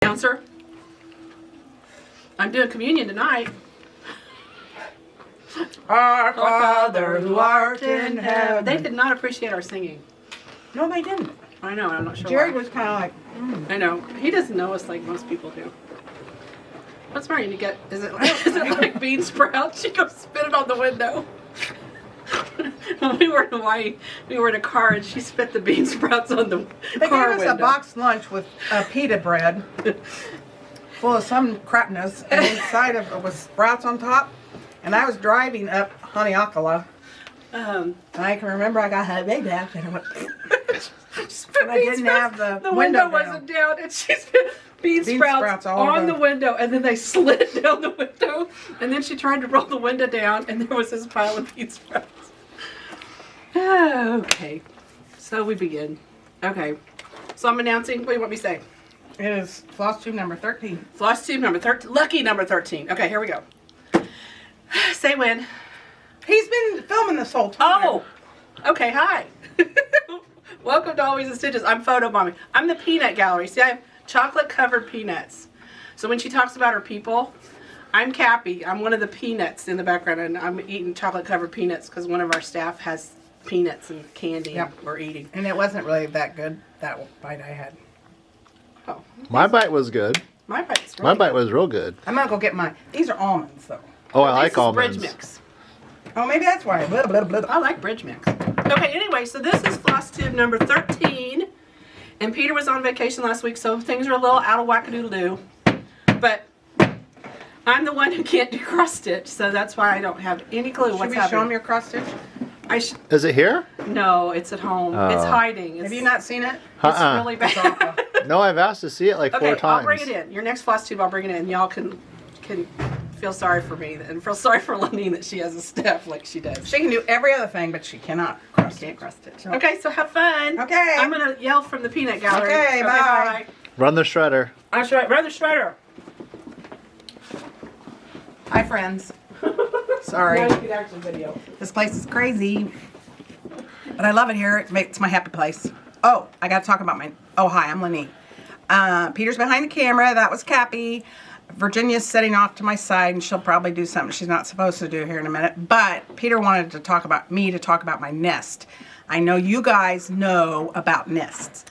Announcer. I'm doing communion tonight. Our Father who art in heaven. They did not appreciate our singing. No, they didn't. I know, I'm not sure Jerry why. was kind of like, I know. He doesn't know us like most people do. What's wrong? You get, is it like bean sprouts? She goes spit it on the window. When we were in Hawaii, we were in a car and she spit the bean sprouts on the They car gave us window. a boxed lunch with pita bread full of some crapness, and inside of it was sprouts on top. And I was driving up Haleakala, and I can remember I got had big back, and I went. And I didn't have the window down. wasn't down, and she spit bean sprouts all on over. the window, and then they slid down the window, and then she tried to roll the window down, and there was this pile of bean sprouts. Okay, so we begin. Okay, so I'm announcing. What do you want me to say? It is Flosstube number 13. Flosstube number 13. Lucky number 13. Okay, here we go. Say when. He's been filming this whole time. Oh, okay. Hi. Welcome to Always in Stitches. I'm photobombing. I'm the peanut gallery. See, I have chocolate-covered peanuts. So when she talks about her people, I'm Cappy. I'm one of the peanuts in the background, and I'm eating chocolate-covered peanuts because one of our staff has peanuts and candy Yep. we're eating. And it wasn't really that good, that bite I had. Oh, My bite was good. my bite's really My bite good. was real good. I'm gonna go get mine. These are almonds, though. Oh, I This like is almonds. Bridge mix. Oh, maybe that's why. Blah, blah, blah. I like bridge mix. Okay, anyway, so this is Flosstube number 13. And Peter was on vacation last week, so things are a little out of whack-a-doodle-doo. But I'm the one who can't do cross stitch, so that's why I don't have any clue Should what's we show happening. them your cross stitch? Is it here? No, it's at home. Oh. It's hiding. It's, Have you not seen it? It's Uh-uh. really bad. awful. No, I've asked to see it like 4 Okay, times. I'll bring it in. Your next Flosstube, I'll bring it in. Y'all can feel sorry for me and feel sorry for Lenine that she has a staff like she does. She can do every other thing, but she cannot cross stitch. Can't cross stitch. No. Okay, so have fun. Okay. I'm gonna yell from the peanut gallery. Okay, bye. Run the shredder. I'm sorry, Brother Shredder. Hi, friends. Sorry. Now you can actually video. This place is crazy. But I love it here. It's my happy place. Oh, I got to talk about my... Oh, hi, I'm Lenny. Peter's behind the camera. That was Cappy. Virginia's sitting off to my side, and she'll probably do something she's not supposed to do here in a minute. But Peter wanted to talk about my nest. I know you guys know about nests.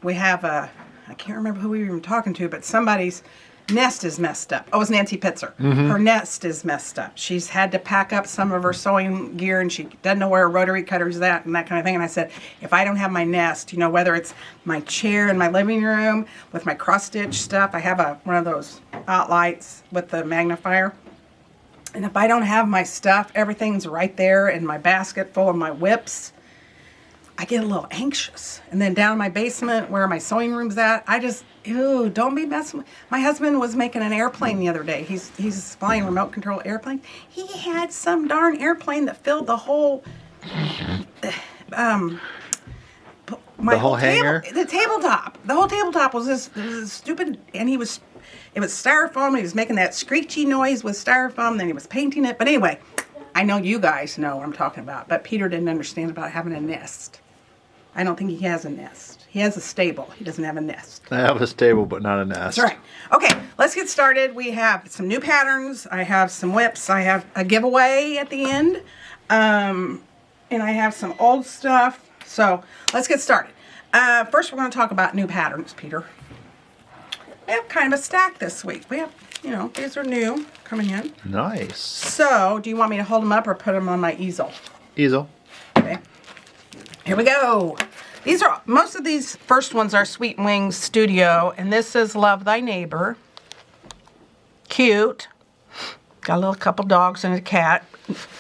We have a... I can't remember who we were even talking to, but somebody's nest is messed up. Oh, it was Nancy Pitzer. Her nest is messed up. She's had to pack up some of her sewing gear, and she doesn't know where her rotary cutter is at and that kind of thing. And I said, if I don't have my nest, you know, whether it's my chair in my living room with my cross-stitch stuff, I have one of those outlights with the magnifier. And if I don't have my stuff, everything's right there in my basket full of my whips, I get a little anxious. And then down in my basement where my sewing room's at, I just, ew, don't be messing with... My husband was making an airplane the other day. He's flying remote control airplane. He had some darn airplane that filled the whole... my The whole hanger? The tabletop. The whole tabletop was this stupid... And it was styrofoam. He was making that screechy noise with styrofoam. Then he was painting it. But anyway, I know you guys know what I'm talking about. But Peter didn't understand about having a nest. I don't think he has a nest. He has a stable. He doesn't have a nest. I have a stable, but not a nest. That's right. Okay, let's get started. We have some new patterns. I have some whips. I have a giveaway at the end. And I have some old stuff. So let's get started. First, we're going to talk about new patterns, Peter. We have kind of a stack this week. We have, you know, these are new coming in. Nice. So, do you want me to hold them up or put them on my easel? Easel. Okay. Here we go. Most of these first ones are Sweet Wings Studio, and this is Love Thy Neighbor. Cute. Got a little couple dogs and a cat.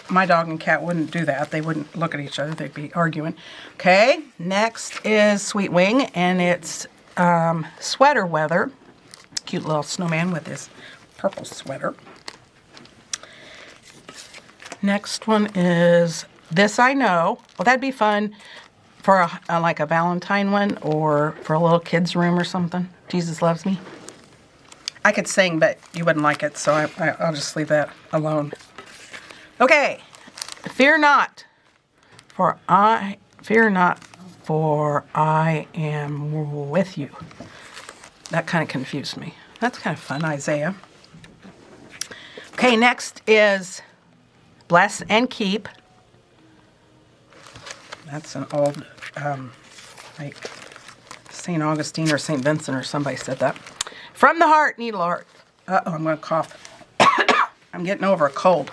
My dog and cat wouldn't do that. They wouldn't look at each other. They'd be arguing. Okay. Next is Sweet Wing, and it's sweater weather. Cute little snowman with his purple sweater. Next one is This I Know. Well, that'd be fun for like a Valentine one or for a little kid's room or something. Jesus Loves Me. I could sing, but you wouldn't like it, so I'll just leave that alone. Okay. Fear not, for I am with you. That kind of confused me. That's kind of fun, Isaiah. Okay, next is Bless and Keep. That's an old, like St. Augustine or St. Vincent or somebody said that. From the Heart, needle art. Uh-oh, I'm going to cough. I'm getting over a cold.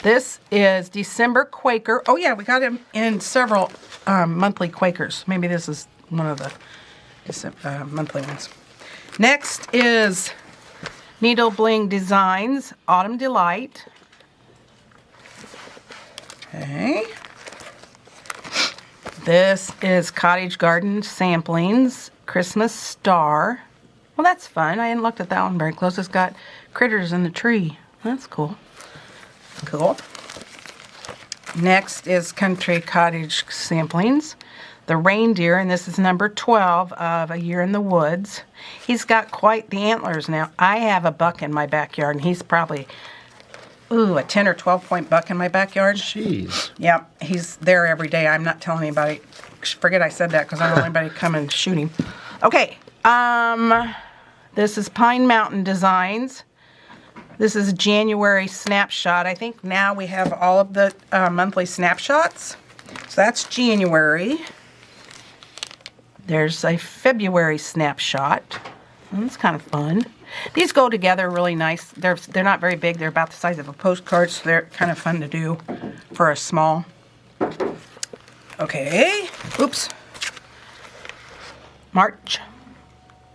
This is December Quaker. Oh, yeah, we got him in several monthly Quakers. Maybe this is one of the monthly ones. Next is Needle Bling Designs, Autumn Delight. Okay. This is Cottage Garden Samplings, Christmas Star. Well, that's fun. I hadn't looked at that one very close. It's got critters in the tree. That's cool. Cool. Next is Country Cottage Samplings, the Reindeer, and this is number 12 of A Year in the Woods. He's got quite the antlers now. I have a buck in my backyard, and he's probably, a 10 or 12 point buck in my backyard. Jeez. Yeah, he's there every day. I'm not telling anybody. Forget I said that because I don't want anybody to come and shoot him. Okay, this is Pine Mountain Designs. This is January snapshot. I think now we have all of the monthly snapshots. So that's January. There's a February snapshot. That's kind of fun. These go together really nice. They're not very big. They're about the size of a postcard, so they're kind of fun to do for a small. Okay. Oops. March.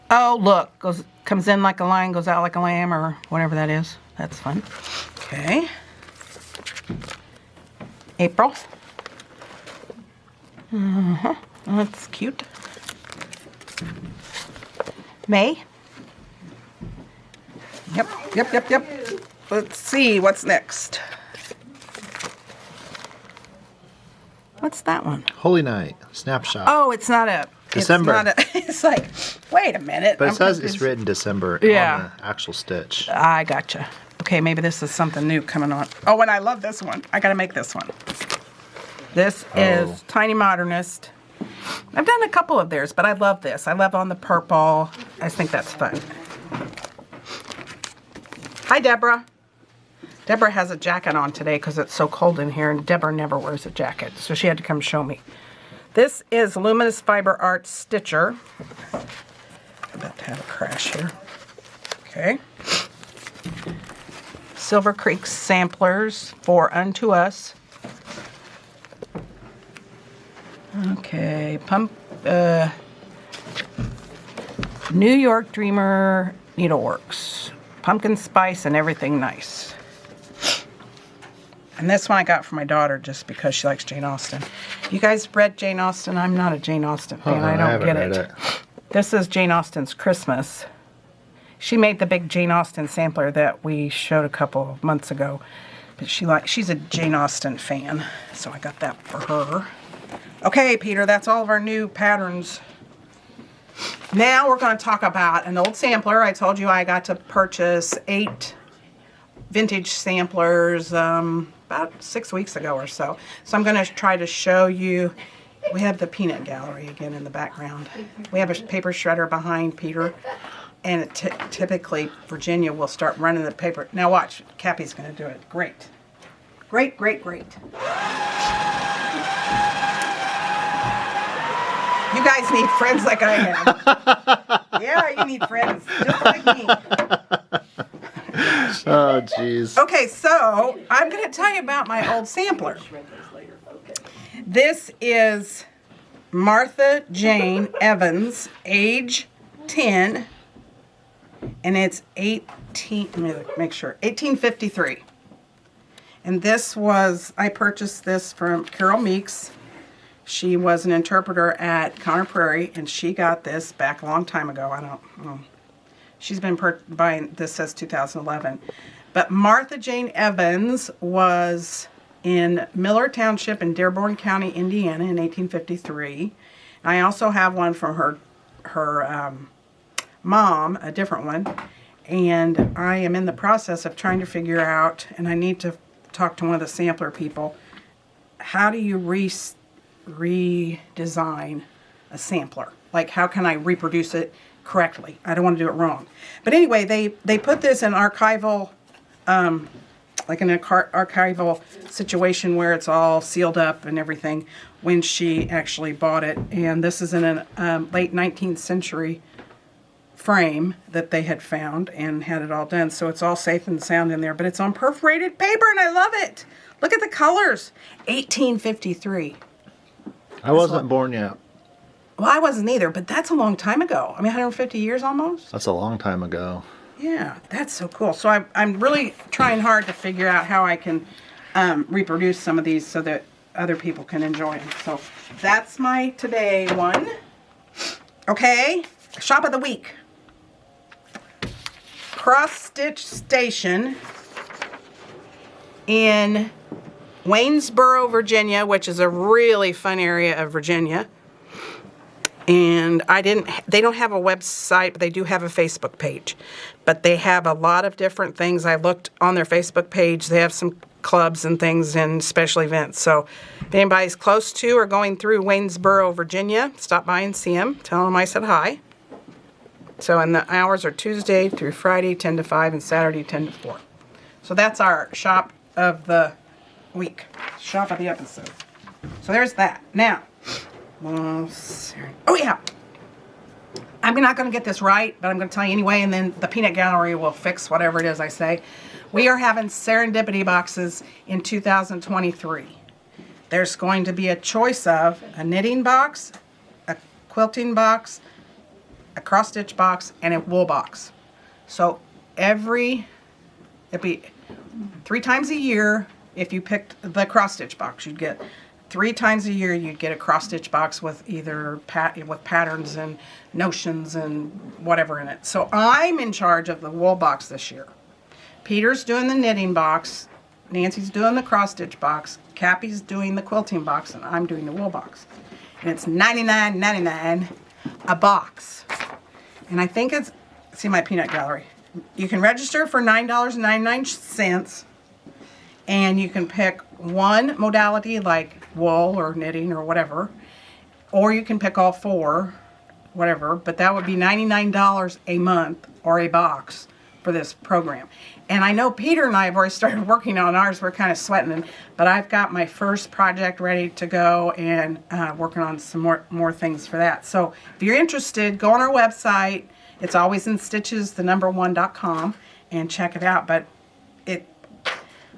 Oh, look. Comes in like a lion, goes out like a lamb, or whatever that is. That's fun. Okay. April. That's cute. May. Yep. Let's see what's next. What's that one? Holy Night. Snapshot. Oh, it's not a... December. It's like, wait a minute. But it says it's written December on the actual stitch. I gotcha. Okay, maybe this is something new coming on. Oh, and I love this one. I got to make this one. This is Tiny Modernist. I've done a couple of theirs, but I love this. I love on the purple. I think that's fun. Hi, Deborah. Deborah has a jacket on today because it's so cold in here, and Deborah never wears a jacket, so she had to come show me. This is Luminous Fiber Art Stitcher. I'm about to have a crash here. Okay. Silver Creek Samplers for Unto Us. Okay. New York Dreamer Needleworks. Pumpkin spice and everything nice. And this one I got for my daughter just because she likes Jane Austen. You guys read Jane Austen? I'm not a Jane Austen fan. I don't get it. This is Jane Austen's Christmas. She made the big Jane Austen sampler that we showed a couple of months ago. But she's a Jane Austen fan, so I got that for her. Okay, Peter, that's all of our new patterns. Now we're going to talk about an old sampler. I told you I got to purchase 8 vintage samplers about 6 weeks ago or so. So I'm going to try to show you. We have the peanut gallery again in the background. We have a paper shredder behind Peter. And typically Virginia will start running the paper. Now watch, Cappy's going to do it. Great. Great. You guys need friends like I have. Yeah, you need friends just like me. Oh, jeez. Okay, so I'm going to tell you about my old sampler. This is Martha Jane Evans, age 10, and it's 1853. And this was, I purchased this from Carol Meeks. She was an interpreter at Conner Prairie, and she got this back a long time ago. I don't know. She's been buying this since 2011. But Martha Jane Evans was in Miller Township in Dearborn County, Indiana in 1853. And I also have one from her mom, a different one. And I am in the process of trying to figure out, and I need to talk to one of the sampler people, how do you redesign a sampler? Like, how can I reproduce it, correctly. I don't want to do it wrong. But anyway, they put this in archival, like in an archival situation where it's all sealed up and everything when she actually bought it. And this is in a late 19th century frame that they had found and had it all done. So it's all safe and sound in there, but it's on perforated paper and I love it. Look at the colors. 1853. I wasn't born yet. Well, I wasn't either, but that's a long time ago. I mean, 150 years almost. That's a long time ago. Yeah, that's so cool. So I'm really trying hard to figure out how I can reproduce some of these so that other people can enjoy them. So that's my today one. Okay, shop of the week. Cross Stitch Station in Waynesboro, Virginia, which is a really fun area of Virginia. And they don't have a website, but they do have a Facebook page. But they have a lot of different things. I looked on their Facebook page. They have some clubs and things and special events. So if anybody's close to or going through Waynesboro, Virginia, stop by and see them. Tell them I said hi. So, and the hours are Tuesday through Friday, 10 to 5, and Saturday, 10 to 4. So that's our shop of the week. Shop of the episode. So there's that. Now, oh yeah. I'm not going to get this right, but I'm going to tell you anyway, and then the Peanut Gallery will fix whatever it is I say. We are having serendipity boxes in 2023. There's going to be a choice of a knitting box, a quilting box, a cross stitch box, and a wool box. So it'd be 3 times a year. If you picked the cross stitch box, you'd get 3 times a year you'd get a cross stitch box with either with patterns and notions and whatever in it. So I'm in charge of the wool box this year. Peter's doing the knitting box, Nancy's doing the cross stitch box, Cappy's doing the quilting box, and I'm doing the wool box. And it's $99.99 a box. And I think it's, see my Peanut Gallery. You can register for $9.99 and you can pick one modality like wool or knitting or whatever, or you can pick all 4, whatever, but that would be $99 a month or a box for this program. And I know Peter and I have already started working on ours. We're kind of sweating, but I've got my first project ready to go and working on some more things for that. So if you're interested, go on our website. It's alwaysinstitches1.com and check it out. But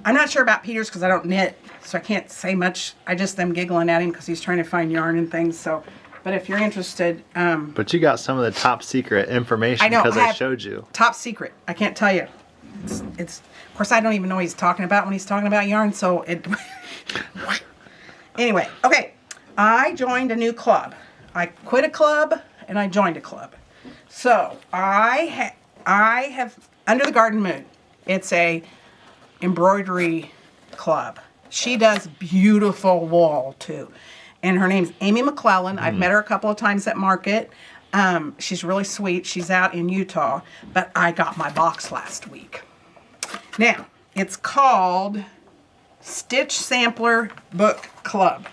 I'm not sure about Peter's because I don't knit, so I can't say much. I just am giggling at him because he's trying to find yarn and things. So, but if you're interested, but you got some of the top secret information because I showed you. Top secret. I can't tell you. It's of course I don't even know what he's talking about when he's talking about yarn. So it. Anyway, okay. I joined a new club. I quit a club and I joined a club. So I have Under the Garden Moon. It's a embroidery club. She does beautiful wool too. And her name's Amy McClellan. I've met her a couple of times at market. She's really sweet. She's out in Utah. But I got my box last week. Now, it's called Stitch Sampler Book Club.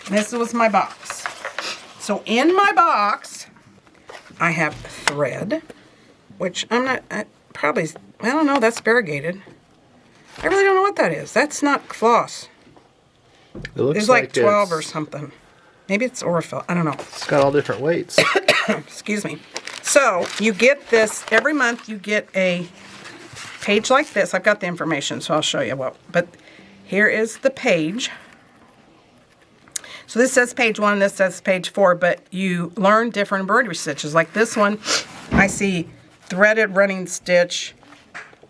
And this was my box. So in my box, I have thread, which I don't know, that's variegated. I really don't know what that is. That's not floss. It looks It's like 12 or something. Maybe it's Orifel. I don't know. It's got all different weights. Excuse me. So you get this every month. You get a page like this. I've got the information, so I'll show you what. But here is the page. So this says page 1, this says page 4, but you learn different embroidery stitches. Like this one, I see threaded running stitch,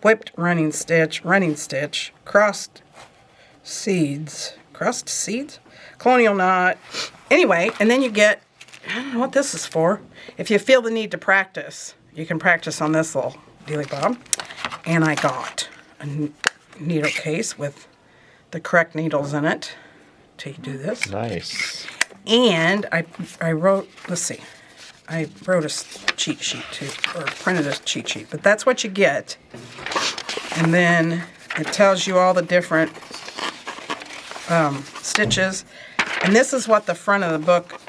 whipped running stitch, crossed seeds, colonial knot. Anyway, and then you get, I don't know what this is for. If you feel the need to practice, you can practice on this little dealy bob. And I got a needle case with the correct needles in it to do this. Nice. And I wrote, let's see, I wrote a cheat sheet too, or printed a cheat sheet, but that's what you get. And then it tells you all the different stitches. And this is what the front of the book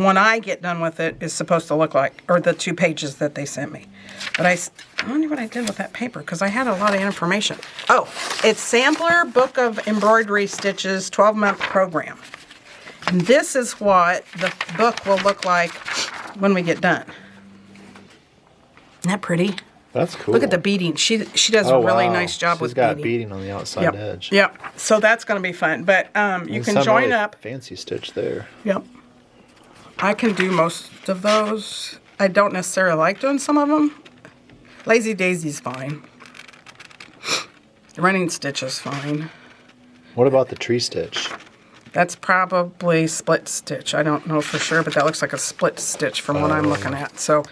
when I get done with it is supposed to look like, or the 2 pages that they sent me. But I wonder what I did with that paper because I had a lot of information. Oh, it's Sampler Book of Embroidery Stitches 12-month program. And this is what the book will look like when we get done. Isn't that pretty? That's cool. Look at the beading. She does a really nice job with beading. She's got beading on the outside edge. Yep. So that's going to be fun. But you can join really up. Fancy stitch there. Yep. I can do most of those. I don't necessarily like doing some of them. Lazy Daisy's fine. Running stitch is fine. What about the tree stitch? That's probably split stitch. I don't know for sure, but that looks like a split stitch from what I'm looking at. So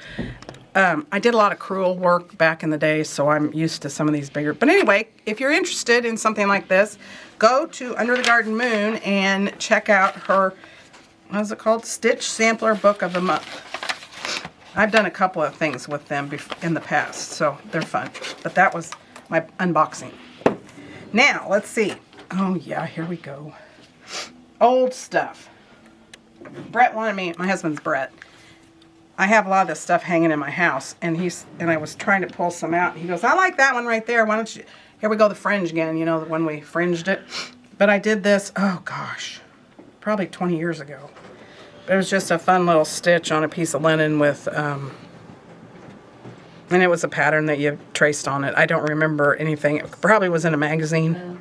I did a lot of crewel work back in the day, so I'm used to some of these bigger. But anyway, if you're interested in something like this, go to Under the Garden Moon and check out her, what is it called? Stitch Sampler Book of the Month. I've done a couple of things with them in the past, so they're fun. But that was my unboxing. Now, let's see. Oh, yeah, here we go. Old stuff. Brett wanted me, my husband's Brett. I have a lot of this stuff hanging in my house, and I was trying to pull some out. He goes, I like that one right there. Why don't you, here we go, the fringe again, you know, when we fringed it. But I did this, oh gosh, probably 20 years ago. It was just a fun little stitch on a piece of linen with, and it was a pattern that you traced on it. I don't remember anything. It probably was in a magazine.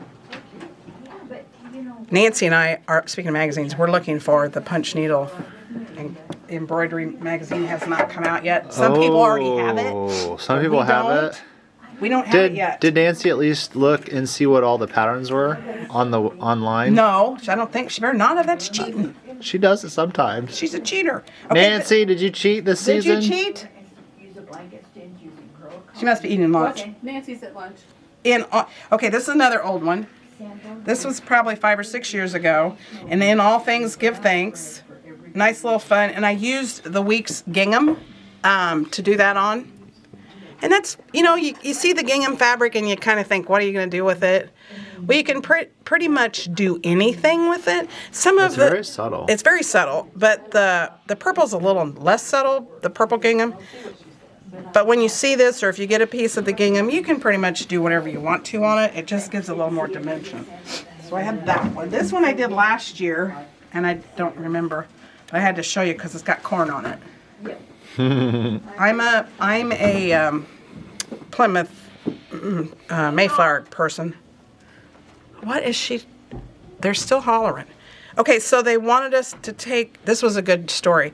Nancy and I are, speaking of magazines, we're looking for the Punch Needle and Embroidery magazine. Has not come out yet. Some people already have it. Some people have it. We don't have it yet. Did Nancy at least look and see what all the patterns were online? No, I don't think she better not have. That's cheating. She does it sometimes. She's a cheater. Okay, Nancy, did you cheat this season? Did you cheat? She must be eating lunch. Nancy's at lunch. Okay, this is another old one. This was probably 5 or 6 years ago. And in All Things Give Thanks. Nice little fun. And I used the week's gingham to do that on. And that's, you know, you see the gingham fabric and you kind of think, what are you going to do with it? Well, you can pretty much do anything with it. It's very subtle. It's very subtle, but the purple's a little less subtle, the purple gingham. But when you see this, or if you get a piece of the gingham, you can pretty much do whatever you want to on it. It just gives a little more dimension. So I have that one. This one I did last year, and I don't remember. But I had to show you because it's got corn on it. I'm a Plymouth Mayflower person. What is she? They're still hollering. Okay, so they wanted us to take, this was a good story.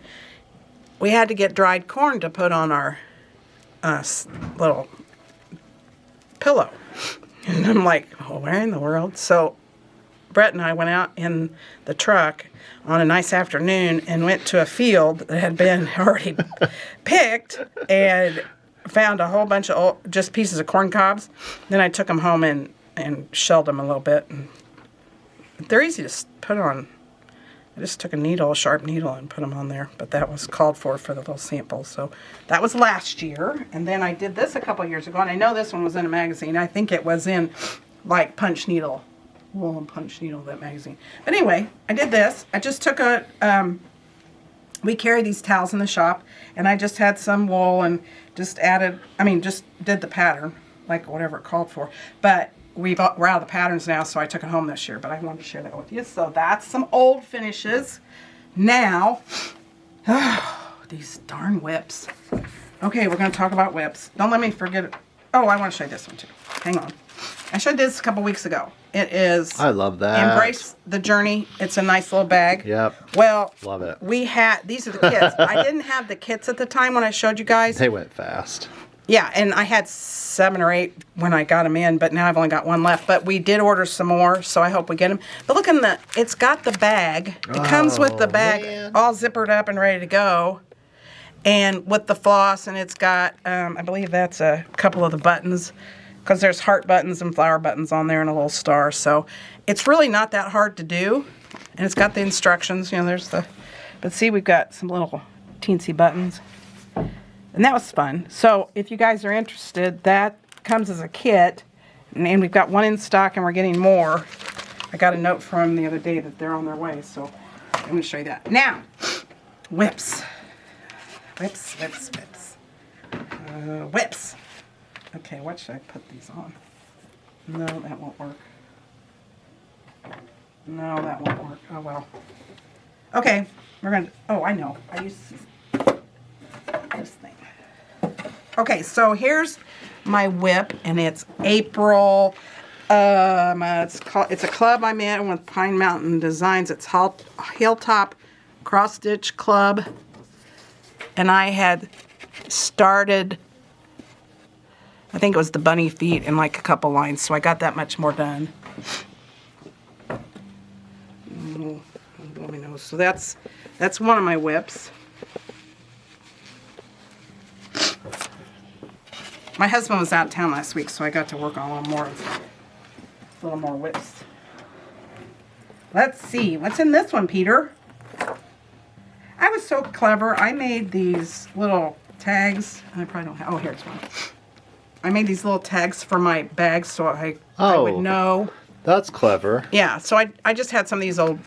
We had to get dried corn to put on our little pillow. And I'm like, oh, where in the world? So Brett and I went out in the truck on a nice afternoon and went to a field that had been already picked and found a whole bunch of just pieces of corn cobs. Then I took them home and shelled them a little bit. And they're easy to put on. I just took a sharp needle, and put them on there. But that was called for the little sample. So that was last year. And then I did this a couple years ago. And I know this one was in a magazine. I think it was in, like, Punch Needle. Wool and Punch Needle, that magazine. But anyway, I did this. I just took we carry these towels in the shop. And I just had some wool and just did the pattern, like whatever it called for. But we're out of the patterns now, so I took it home this year, but I wanted to share that with you. So that's some old finishes. Now, these darn whips. Okay, we're going to talk about whips. Don't let me forget it. Oh, I want to show you this one too. Hang on. I showed this a couple weeks ago. It is... I love that. Embrace the Journey. It's a nice little bag. Yep. Well, love it. These are the kits. I didn't have the kits at the time when I showed you guys. They went fast. Yeah, and I had 7 or 8 when I got them in, but now I've only got 1 left. But we did order some more, so I hope we get them. But look it's got the bag. It comes with the bag all zippered up and ready to go. And with the floss, and it's got, I believe that's a couple of the buttons, because there's heart buttons and flower buttons on there and a little star. So it's really not that hard to do. And it's got the instructions. You know, but see, we've got some little teensy buttons. And that was fun. So if you guys are interested, that comes as a kit. And we've got 1 in stock, and we're getting more. I got a note from them the other day that they're on their way. So I'm going to show you that. Now, whips. Whips. Whips. Okay, what should I put these on? No, that won't work. No, that won't work. Oh, well. Okay, we're going to... Oh, I know. I used this thing. Okay, so here's my whip, and it's April. It's a club I'm in with Pine Mountain Designs. It's Hilltop Cross Stitch Club. And I had started... I think it was the bunny feet and like a couple lines, so I got that much more done. Let me know. So that's one of my whips. My husband was out of town last week, so I got to work on a little more whips. Let's see, what's in this one, Peter? I was so clever. I made these little tags. I probably don't have. Oh, here's one. I made these little tags for my bags so I would know. That's clever. Yeah, so I just had some of these old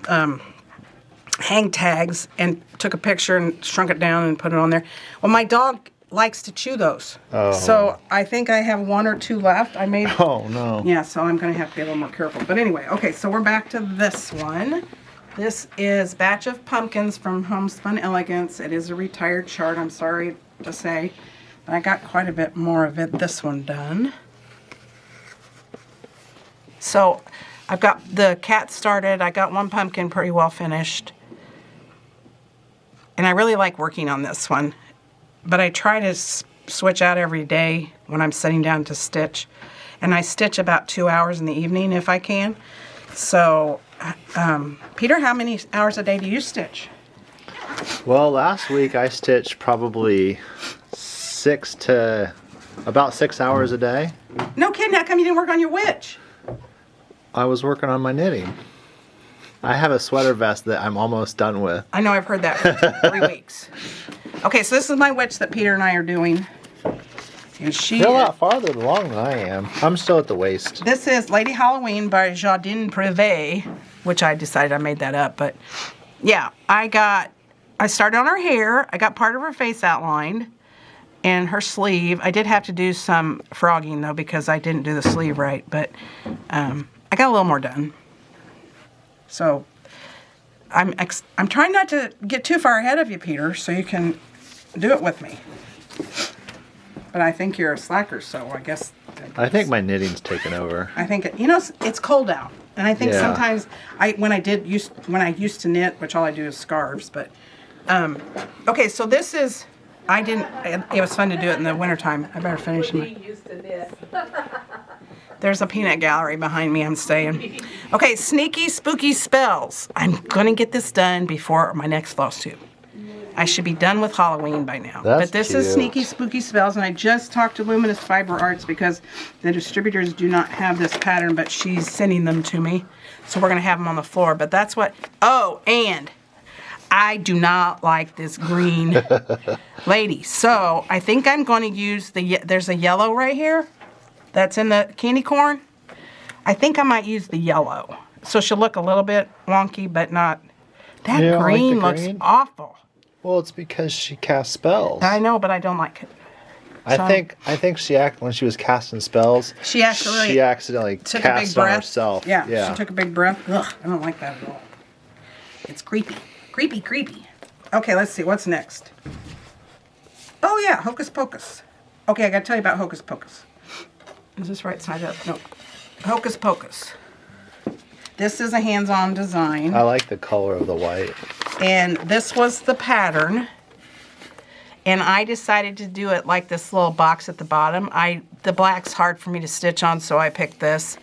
hang tags and took a picture and shrunk it down and put it on there. Well, my dog likes to chew those. Oh. So I think I have 1 or 2 left. I made. Oh, no. Yeah, so I'm going to have to be a little more careful. But anyway, okay, so we're back to this one. This is Batch of Pumpkins from Homespun Elegance. It is a retired chart, I'm sorry to say. But I got quite a bit more of this one done. So I've got the cat started. I got one pumpkin pretty well finished. And I really like working on this one. But I try to switch out every day when I'm sitting down to stitch. And I stitch about 2 hours in the evening if I can. So, Peter, how many hours a day do you stitch? Well, last week I stitched probably about 6 hours a day. No kidding, how come you didn't work on your witch? I was working on my knitting. I have a sweater vest that I'm almost done with. I know, I've heard that for 3 weeks. Okay, so this is my witch that Peter and I are doing. And You're a lot farther along than I am. I'm still at the waist. This is Lady Halloween by Jardin Privé, which I decided I made that up. But yeah, I started on her hair. I got part of her face outlined and her sleeve. I did have to do some frogging though because I didn't do the sleeve right. But I got a little more done. So I'm trying not to get too far ahead of you, Peter, so you can do it with me. But I think you're a slacker, so I guess... I think my knitting's taken over. I think, it's cold out. And I think sometimes, when I used to knit, which all I do is scarves, but... okay, so this is... it was fun to do it in the wintertime. I better finish my... There's a peanut gallery behind me, I'm saying. Okay, sneaky, spooky spells. I'm going to get this done before my next Flosstube. I should be done with Halloween by now. That's but this cute. is Sneaky Spooky Spells, and I just talked to Luminous Fiber Arts because the distributors do not have this pattern, but she's sending them to me. So we're going to have them on the floor. But that's what... Oh, and I do not like this green lady. So I think I'm going to use there's a yellow right here that's in the candy corn. I think I might use the yellow. So she'll look a little bit wonky, but not... That green looks awful. Well, it's because she casts spells. I know, but I don't like it. I think when she was casting spells, she accidentally cast on herself. Yeah, she took a big breath. Ugh, I don't like that at all. It's creepy. Creepy. Okay, let's see. What's next? Oh, yeah, Hocus Pocus. Okay, I got to tell you about Hocus Pocus. Is this right side up? No. Hocus Pocus. This is a hands-on design. I like the color of the white. And this was the pattern. And I decided to do it like this little box at the bottom. The black's hard for me to stitch on, so I picked this.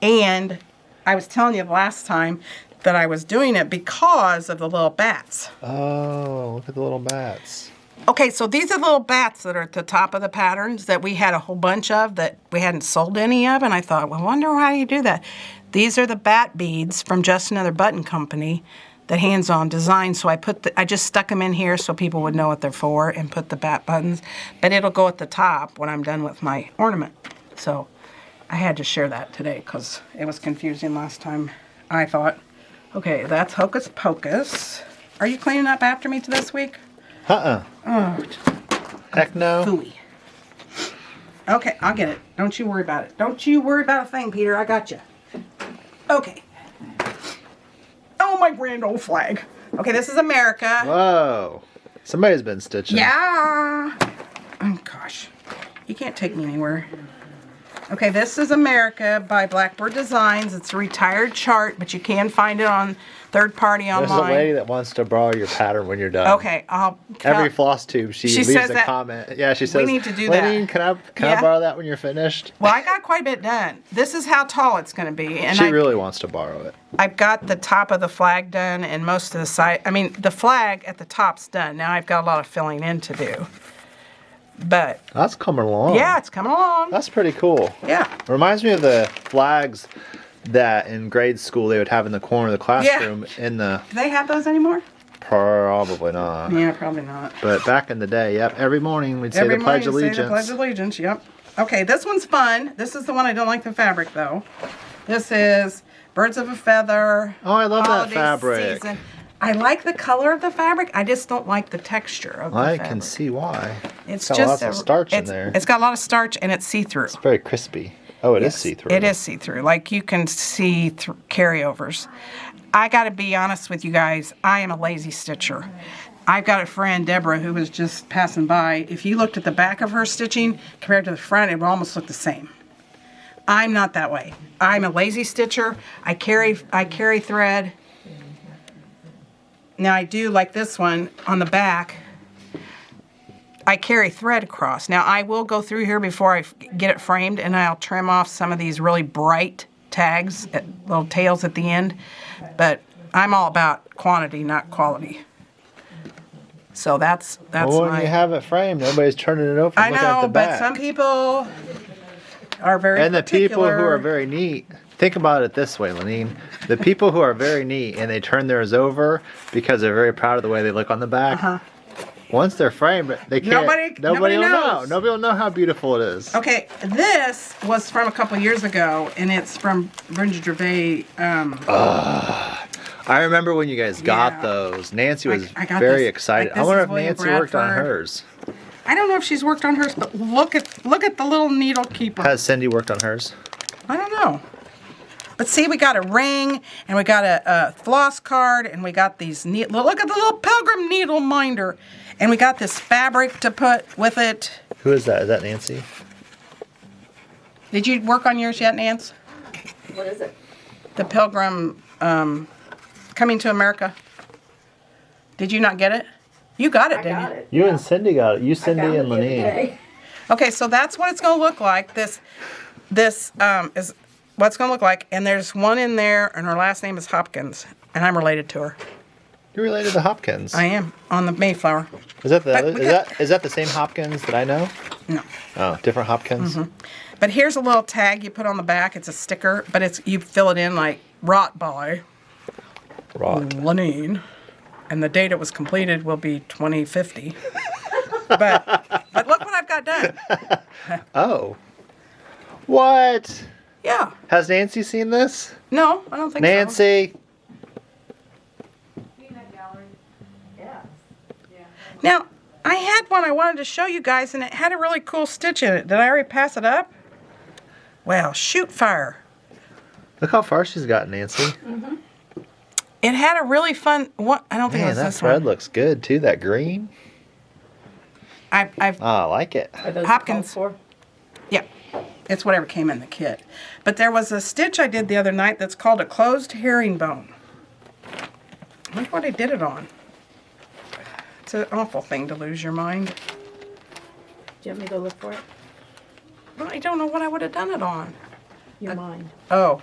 And I was telling you last time that I was doing it because of the little bats. Oh, look at the little bats. Okay, so these are little bats that are at the top of the patterns that we had a whole bunch of that we hadn't sold any of. And I thought, well, I wonder how you do that. These are the bat beads from Just Another Button Company, that hands-on design. So I just stuck them in here so people would know what they're for and put the bat buttons. But it'll go at the top when I'm done with my ornament. So I had to share that today because it was confusing last time, I thought. Okay, that's Hocus Pocus. Are you cleaning up after me this week? Uh-uh. Oh, Heck no. phooey. Okay, I'll get it. Don't you worry about it. Don't you worry about a thing, Peter. I got you. Okay. Oh, my grand old flag. Okay, this is America. Whoa. Somebody's been stitching. Yeah. Oh, gosh. You can't take me anywhere. Okay, this is America by Blackbird Designs. It's a retired chart, but you can find it on third party There's online. a lady that wants to borrow your pattern when you're done. Okay, I'll Every Flosstube, she leaves says a that comment. Yeah, she says, need to do that. Lenine, can I Yeah. borrow that when you're finished? Well, I got quite a bit done. This is how tall it's going to be, and She really wants to borrow it. I've got the top of the flag done and most of the side. I mean, the flag at the top's done. Now I've got a lot of filling in to do. But That's coming along. yeah, it's coming along. That's pretty cool. Yeah. Reminds me of the flags that in grade school they would have in the corner of the classroom in the... Do they have those anymore? Probably not. Yeah, probably not. But back in the day, yep, every morning we'd say Every the Pledge of morning you say Allegiance. the Pledge of Allegiance, yep. Okay, this one's fun. This is the one I don't like the fabric, though. This is Birds of a Feather. Oh, I love that Holiday fabric. Season. I like the color of the fabric. I just don't like the texture of the I fabric. can see why. It's got just lots of starch in there. It's got a lot of starch and it's see-through. It's very crispy. Oh, it is see-through. It is see-through. Like you can see carryovers. I got to be honest with you guys. I am a lazy stitcher. I've got a friend, Deborah, who was just passing by. If you looked at the back of her stitching compared to the front, it would almost look the same. I'm not that way. I'm a lazy stitcher. I carry thread. Now I do like this one on the back. I carry thread across. Now I will go through here before I get it framed and I'll trim off some of these really bright tags, little tails at the end. But I'm all about quantity, not quality. So that's well, when my... you have it framed, nobody's turning it over and I looking at know, the but back. some people are very And the people who particular. are very neat, think about it this way, Lenine. The people who are very neat and they turn theirs over because they're very proud of the way they look on the back. Once they're framed, they can't. Nobody will know. knows. Nobody will know how beautiful it is. Okay, this was from a couple years ago, and it's from Brenda Gervais. I remember when you guys got Yeah. those. Nancy was I got very this. excited. Like, I this wonder is if William Nancy worked on Bradford. hers. I don't know if she's worked on hers, but look at the little needle keeper. Has Cindy worked on hers? I don't know. But see, we got a ring, and we got a floss card, and we got these neat. Look at the little pilgrim needle minder, and we got this fabric to put with it. Who is that? Is that Nancy? Did you work on yours yet, Nance? What is it? The pilgrim coming to America. Did you not get it? You got it, I didn't got you? it. You and Cindy got it. You, Cindy, Found it and the other Lenine. day. Okay, so that's what it's going to look like. This is what it's going to look like. And there's one in there, and her last name is Hopkins, and I'm related to her. You're related to Hopkins. I am on the Mayflower. Is that the But other, we is got- that the same Hopkins that I know? No. Oh, different Hopkins. But here's a little tag you put on the back. It's a sticker, but it's you fill it in like wrought by Rot. Lenine, and the date it was completed will be 2050. but look what I've got done. Oh. What? Yeah. Has Nancy seen this? No, I don't think so. Nancy. Now, I had one I wanted to show you guys, and it had a really cool stitch in it. Did I already pass it up? Well, shoot fire. Look how far she's got, Nancy. It had a really fun one. I don't think it Man, was that this thread one. looks good too. That green. I've Oh, I like it. Are those Hopkins. called for? Yeah, it's whatever came in the kit. But there was a stitch I did the other night that's called a closed herringbone. I wonder what I did it on. It's an awful thing to lose your mind. Do you want me to go look for it? Well, I don't know what I would have done it on. Your mind. Oh.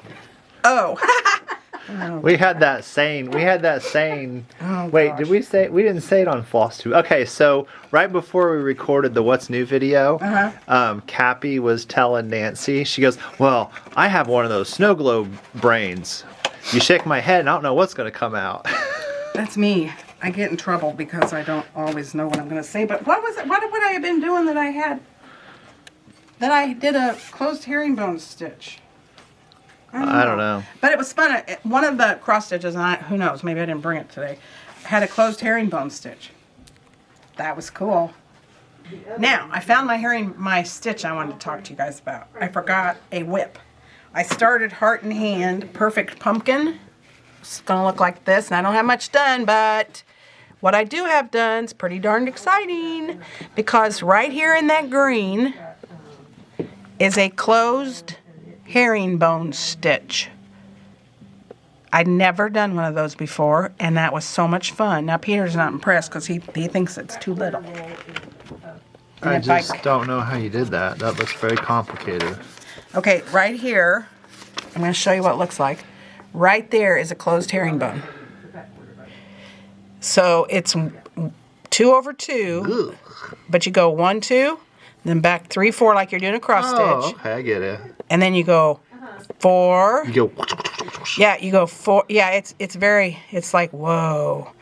Oh. We had that saying. Oh, Wait, gosh. did we say? We didn't say it on Flosstube. Okay, so right before we recorded the What's New video, Cappy was telling Nancy. She goes, "Well, I have one of those snow globe brains. You shake my head, and I don't know what's going to come out." That's me. I get in trouble because I don't always know what I'm going to say. But what was it? What would I have been doing that I had? That I did a closed herringbone stitch. I don't know. But it was fun. One of the cross stitches, and who knows? Maybe I didn't bring it today. had a closed herringbone stitch. That was cool. Now, I found my stitch I wanted to talk to you guys about. I forgot a whip. I started Heart in Hand Perfect Pumpkin. It's going to look like this, and I don't have much done, but what I do have done is pretty darn exciting, because right here in that green is a closed herringbone stitch. I'd never done one of those before, and that was so much fun. Now, Peter's not impressed because he thinks it's too little. I just don't know how you did that. That looks very complicated. Okay, right here, I'm going to show you what it looks like. Right there is a closed herringbone. So it's 2 over 2, but you go 1, 2, then back 3, 4 like you're doing a cross stitch. Okay, I get it. And then you go 4. You go. Yeah, you go 4. Yeah, it's like, whoa.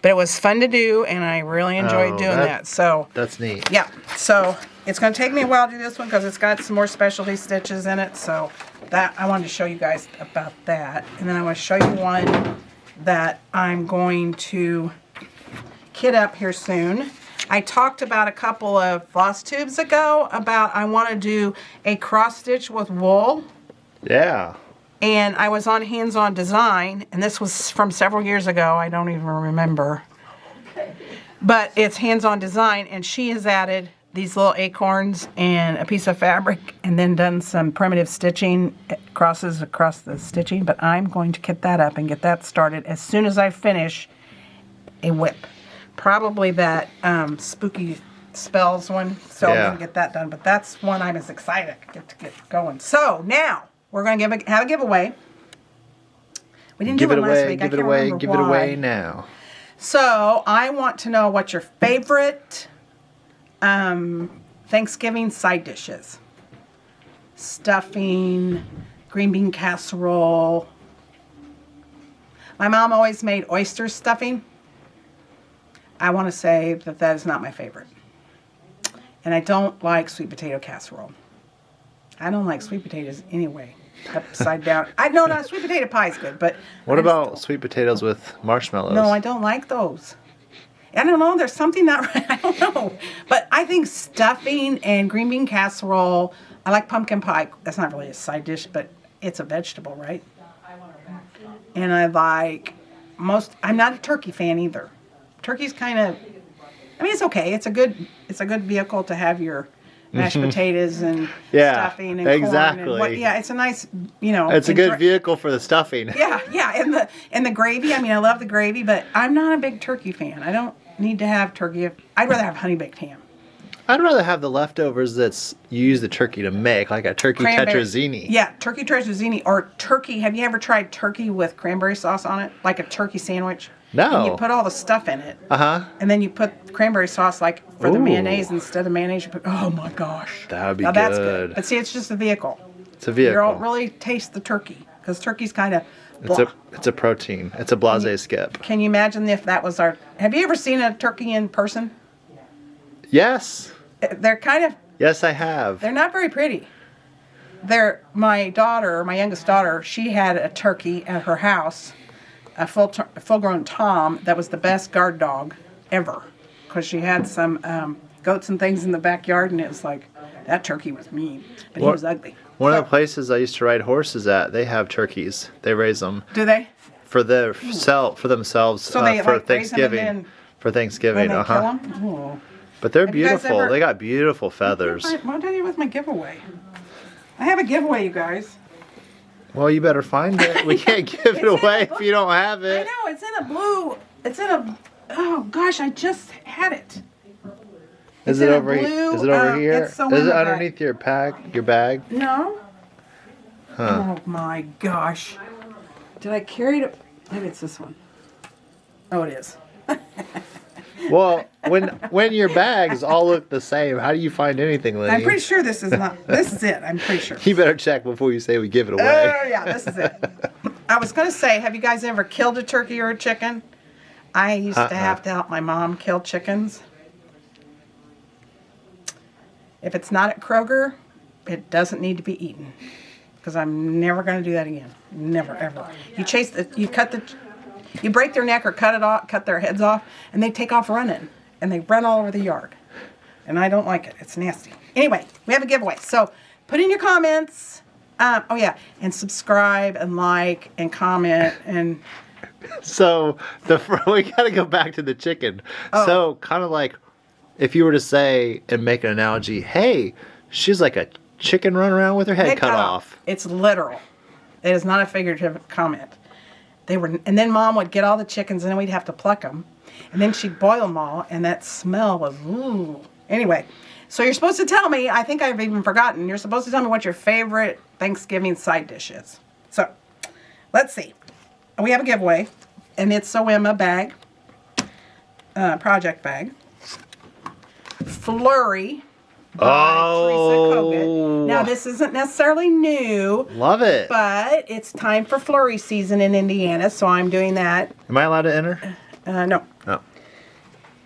But it was fun to do, and I really enjoyed doing that. So that's neat. Yeah, so it's going to take me a while to do this one because it's got some more specialty stitches in it. So that I wanted to show you guys about that. And then I want to show you one that I'm going to kit up here soon. I talked about a couple of Flosstubes ago about I want to do a cross stitch with wool. Yeah. And I was on Hands-On Design, and this was from several years ago. I don't even remember. But it's Hands-On Design, and she has added these little acorns and a piece of fabric and then done some primitive stitching, crosses across the stitching. But I'm going to kit that up and get that started as soon as I finish a whip. Probably that Spooky Spells one, so I'm going to get that done. But that's one I'm as excited to get going. So now we're going to have a giveaway. We didn't do it last week. Give it away now. So I want to know what your favorite Thanksgiving side dishes. Stuffing, green bean casserole. My mom always made oyster stuffing. I want to say that is not my favorite. And I don't like sweet potato casserole. I don't like sweet potatoes anyway. Upside down. I know not sweet potato pie is good, but what about sweet potatoes with marshmallows? No, I don't like those. I don't know. There's something not right. I don't know. But I think stuffing and green bean casserole. I like pumpkin pie. That's not really a side dish, but it's a vegetable, right? And I like I'm not a turkey fan either. Turkey's kind of. I mean, it's okay. It's a good vehicle to have your mashed potatoes and stuffing and corn and what, it's a nice, It's a good vehicle for the stuffing. Yeah, and the gravy. I mean, I love the gravy, but I'm not a big turkey fan. I don't need to have turkey. I'd rather have honey baked ham. I'd rather have the leftovers you use the turkey to make, like a turkey tetrazzini. Yeah, turkey tetrazzini or turkey. Have you ever tried turkey with cranberry sauce on it, like a turkey sandwich? No. And you put all the stuff in it. Uh-huh. And then you put cranberry sauce, like for the mayonnaise instead of mayonnaise. You put, oh my gosh. That would be now, good. That's good. But see, it's just a vehicle. It's a vehicle. You don't really taste the turkey because turkey's kind of. It's a protein. It's a blase skip. Can you imagine if that was our? Have you ever seen a turkey in person? Yes. They're kind of. Yes, I have. They're not very pretty. My youngest daughter, she had a turkey at her house. A full-grown tom that was the best guard dog ever, because she had some goats and things in the backyard, and it was like that turkey was mean, but he was ugly. One of the places I used to ride horses at, they have turkeys. They raise them. Do they? For themselves. So they for like Thanksgiving. Raise them and then for Thanksgiving. kill them? Oh. But they're Have you guys beautiful. ever- They got beautiful feathers. What did I do with my giveaway? I have a giveaway, you guys. Well, you better find it. We can't give it away if you don't have I it. know, it's in a blue. It's in a. Oh gosh, I just had it. Is It's it in a over blue, Is it over here? it's so Is in it the back. underneath your bag? No. Huh. Oh my gosh. Did I carry it? Maybe it's this one. Oh, it is. Well, when your bags all look the same, how do you find anything, Lenny? I'm pretty sure this is not. This is it. I'm pretty sure. You better check before you say we give it away. Oh yeah, this is it. I was gonna say, have you guys ever killed a turkey or a chicken? I used to have to help my mom kill chickens. If it's not at Kroger, it doesn't need to be eaten. Because I'm never going to do that again. Never, ever. You cut the You break their neck or cut their heads off, and they take off running, and they run all over the yard. And I don't like it. It's nasty. Anyway, we have a giveaway. So put in your comments. Oh yeah, and subscribe and like and comment and. So we gotta go back to the chicken. Oh. So kind of like if you were to say and make an analogy, hey, she's like a chicken running around with her head cut off. It's literal. It is not a figurative comment. And then Mom would get all the chickens, and then we'd have to pluck them, and then she'd boil them all, and that smell was ooh. Anyway, so you're supposed to tell me. I think I've even forgotten. You're supposed to tell me what your favorite Thanksgiving side dish is. So let's see. We have a giveaway, and it's a Emma bag, project bag, Flurry. Teresa Kogut. Now, this isn't necessarily new. Love it. But it's time for Flurry season in Indiana, so I'm doing that. Am I allowed to enter? No. No.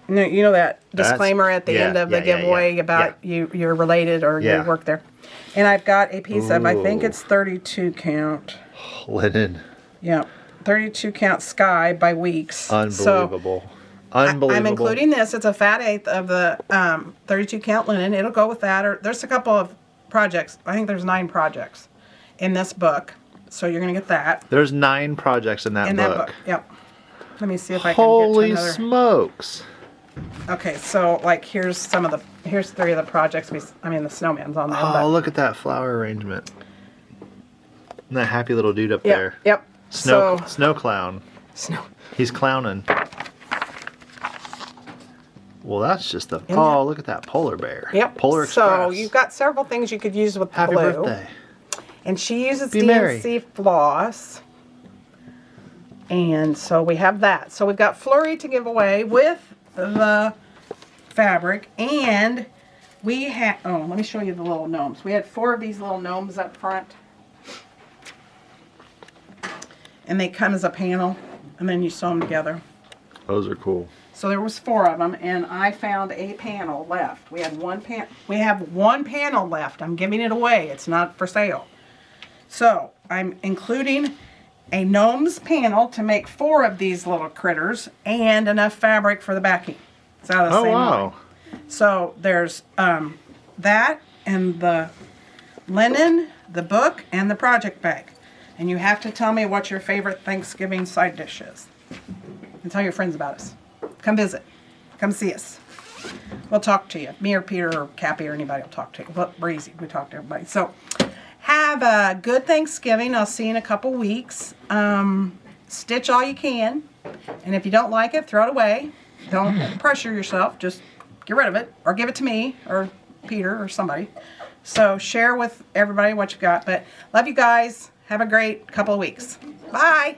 No, you know that disclaimer at the end of the giveaway about you're related or you work there. And I've got a piece of, I think it's 32 count. Linen. Yeah. 32 count Sky by Weeks. Unbelievable. So, Unbelievable. I'm including this. It's a fat eighth of the 32 count linen. It'll go with that. Or there's a couple of projects. I think there's 9 projects in this book. So you're going to get that. There's 9 projects in that book. Yep. Let me see if I can Holy get to another. smokes. Okay, so like here's 3 of the projects. The snowman's on there. Oh, look at that flower arrangement. And that happy little dude up there. Yep. Snow clown. Snow. He's clowning. Well, that's just the... Oh, look at that polar bear. Yep. Polar Express. So you've got several things you could use with Happy blue. birthday. And she uses Be merry. DNC floss. And so we have that. So we've got Flurry to give away with the fabric. And we have... Oh, let me show you the little gnomes. We had 4 of these little gnomes up front. And they come as a panel. And then you sew them together. Those are cool. So there was 4 of them, and I found a panel left. We have one panel left. I'm giving it away. It's not for sale. So I'm including a gnomes panel to make 4 of these little critters and enough fabric for the backing. It's out of the same line. So there's that and the linen, the book, and the project bag. And you have to tell me what your favorite Thanksgiving side dish is. And tell your friends about us. Come visit. Come see us. We'll talk to you. Me or Peter or Cappy or anybody will talk to you. But we're easy. We talk to everybody. So have a good Thanksgiving. I'll see you in a couple weeks. Stitch all you can. And if you don't like it, throw it away. Don't pressure yourself. Just get rid of it. Or give it to me or Peter or somebody. So share with everybody what you've got. But love you guys. Have a great couple of weeks. Bye.